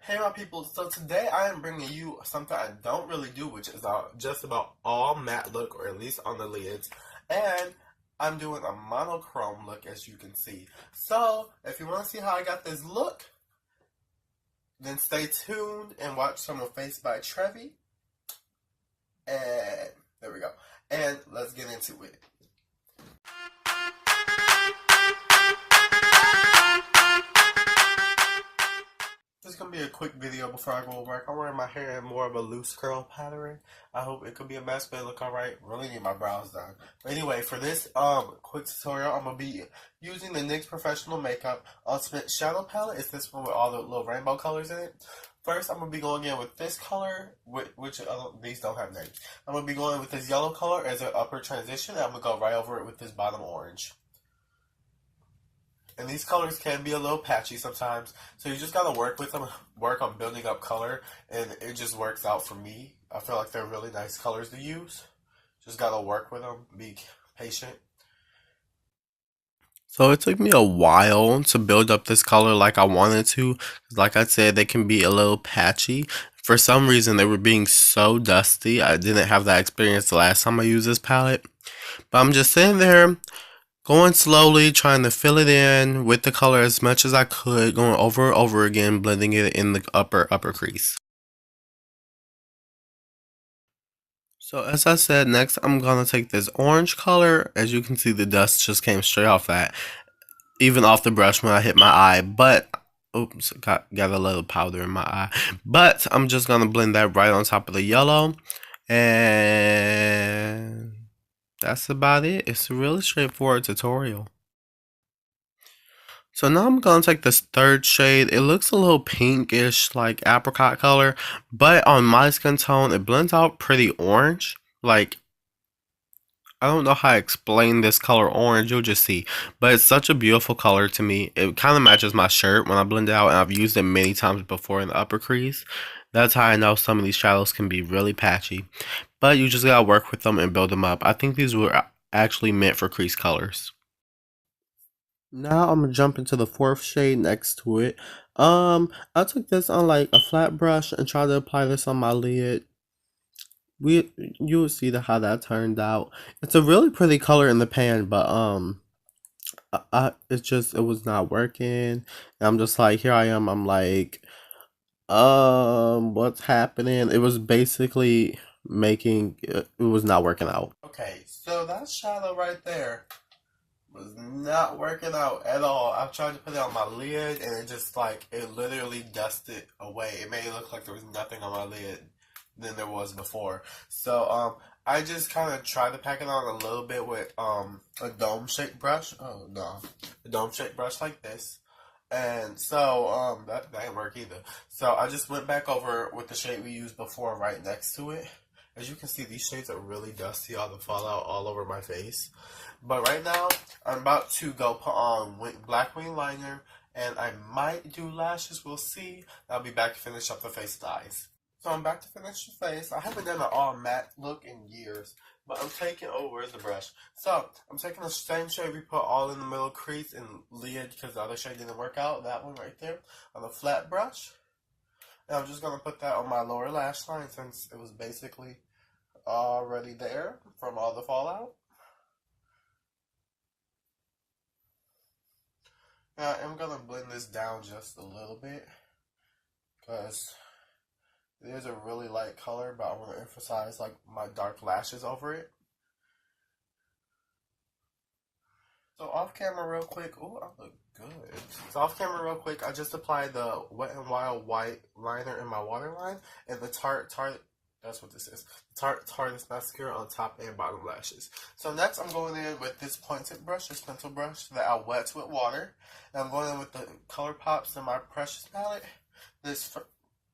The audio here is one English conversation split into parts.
Hey my people, so today I am bringing you something I don't really do, which is just about all matte look, or at least on the lids. And I'm doing a monochrome look, as you can see. So, if you want to see how I got this look, then stay tuned and watch some of Face by Trevi. And there we go. And let's get into it. This is going to be a quick video before I go to work. I'm wearing my hair in more of a loose curl pattern. I hope it could be a mess, but it look alright. Really need my brows done. But anyway, for this quick tutorial, I'm going to be using the NYX Professional Makeup Ultimate Shadow Palette. It's this one with all the little rainbow colors in it. First, I'm going to be going in with this color, which these don't have names. I'm going to be going with this yellow color as an upper transition, and I'm going to go right over it with this bottom orange. And these colors can be a little patchy sometimes, so you just gotta work with them, work on building up color, and it just works out for me. I feel like they're really nice colors to use. Just gotta work with them, be patient. So it took me a while to build up this color like I wanted to. Like I said, they can be a little patchy. For some reason, they were being so dusty. I didn't have that experience the last time I used this palette. But I'm just sitting there, going slowly, trying to fill it in with the color as much as I could, going over and over again, blending it in the upper crease. So as I said, next I'm going to take this orange color. As you can see, the dust just came straight off that, even off the brush when I hit my eye, but oops, got a little powder in my eye. But I'm just going to blend that right on top of the yellow, and that's about it. It's a really straightforward tutorial. So now I'm going to take this third shade. It looks a little pinkish, like apricot color, but on my skin tone, it blends out pretty orange. Like, I don't know how to explain this color orange, you'll just see. But it's such a beautiful color to me. It kind of matches my shirt when I blend it out, and I've used it many times before in the upper crease. That's how I know some of these shadows can be really patchy. But you just gotta work with them and build them up. I think these were actually meant for crease colors. Now I'm gonna jump into the fourth shade next to it. I took this on like a flat brush and tried to apply this on my lid. You'll see how that turned out. It's a really pretty color in the pan, but it was not working. And I'm just like, here I am. I'm like, what's happening? It was basically it was not working out. Okay, so that shadow right there was not working out at all. I tried to put it on my lid, and it just like, it literally dusted away. It made it look like there was nothing on my lid than there was before. So I just kind of tried to pack it on a little bit with a dome shaped brush. Oh no, a dome shaped brush like this. And so that didn't work either. So I just went back over with the shade we used before right next to it. As you can see, these shades are really dusty, all the fallout all over my face. But right now, I'm about to go put on black wing liner, and I might do lashes, we'll see. I'll be back to finish up the face and eyes. So I'm back to finish the face. I haven't done an all matte look in years, but I'm taking, oh, where's the brush? So I'm taking the same shade we put all in the middle crease and lid, because the other shade didn't work out, that one right there, on a flat brush. And I'm just going to put that on my lower lash line, since it was basically already there from all the fallout. Now I'm going to blend this down just a little bit, because it is a really light color, but I want to emphasize like my dark lashes over it. So off camera real quick, oh, I look good. So off camera real quick, I just applied the Wet n Wild white liner in my waterline, and the Tarte, that's what this is, Tarte mascara on top and bottom lashes. So next I'm going in with this pointed brush, this pencil brush that I wet with water. And I'm going in with the Color Pops in my Precious palette. This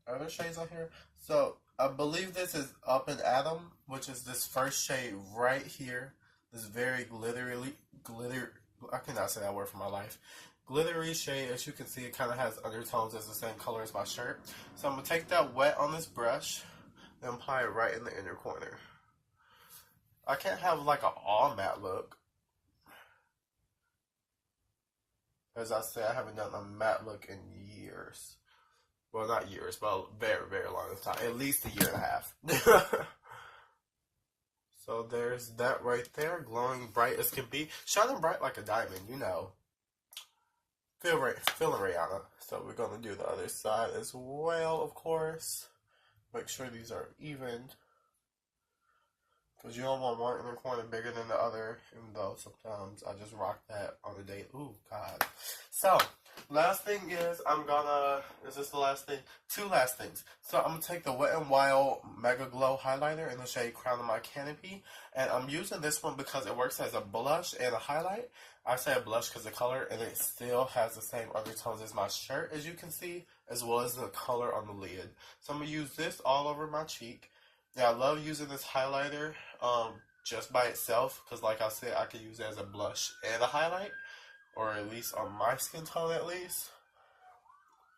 other shades on here. So I believe this is Up and Atom, which is this first shade right here. This very I cannot say that word for my life. Glittery shade. As you can see, it kind of has undertones as the same color as my shirt. So I'm going to take that wet on this brush and apply it right in the inner corner. I can't have like an all matte look. As I say, I haven't done a matte look in years. Well, not years, but a very, very long time. At least a year and a half. So there's that right there, glowing bright as can be. Shining bright like a diamond, you know. Feeling Rihanna. So we're going to do the other side as well, of course. Make sure these are even. Because you don't want one in the corner bigger than the other, even though sometimes I just rock that on a date. Ooh, God. So, last thing is, is this the last thing? Two last things. So, I'm going to take the Wet n Wild MegaGlo highlighter in the shade Crown of My Canopy. And I'm using this one because it works as a blush and a highlight. I say a blush because the color, and it still has the same undertones as my shirt, as you can see, as well as the color on the lid. So, I'm going to use this all over my cheek. Yeah, I love using this highlighter just by itself because, like I said, I could use it as a blush and a highlight, or at least on my skin tone at least.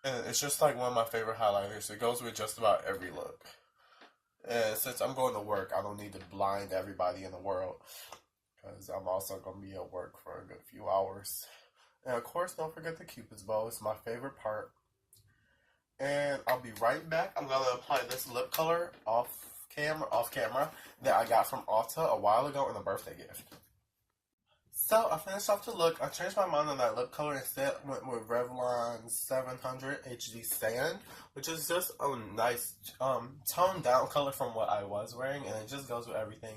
And it's just like one of my favorite highlighters. It goes with just about every look. And since I'm going to work, I don't need to blind everybody in the world because I'm also going to be at work for a good few hours. And of course, don't forget the Cupid's bow. It's my favorite part. And I'll be right back. I'm going to apply this lip color off camera that I got from Ulta a while ago in a birthday gift. So I finished off the look. I changed my mind on that lip color. Instead went with Revlon 700 HD Sand, which is just a nice toned down color from what I was wearing, and it just goes with everything.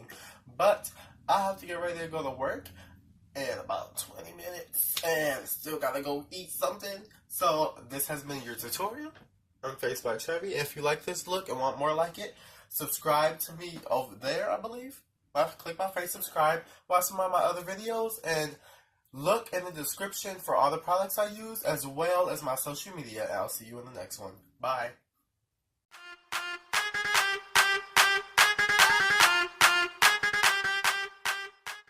But I have to get ready to go to work in about 20 minutes and still gotta go eat something. So this has been your tutorial. I'm Face by Chevy. If you like this look and want more like it, subscribe to me over there, I believe. Click my face, subscribe, watch some of my other videos, and look in the description for all the products I use, as well as my social media. I'll see you in the next one. Bye.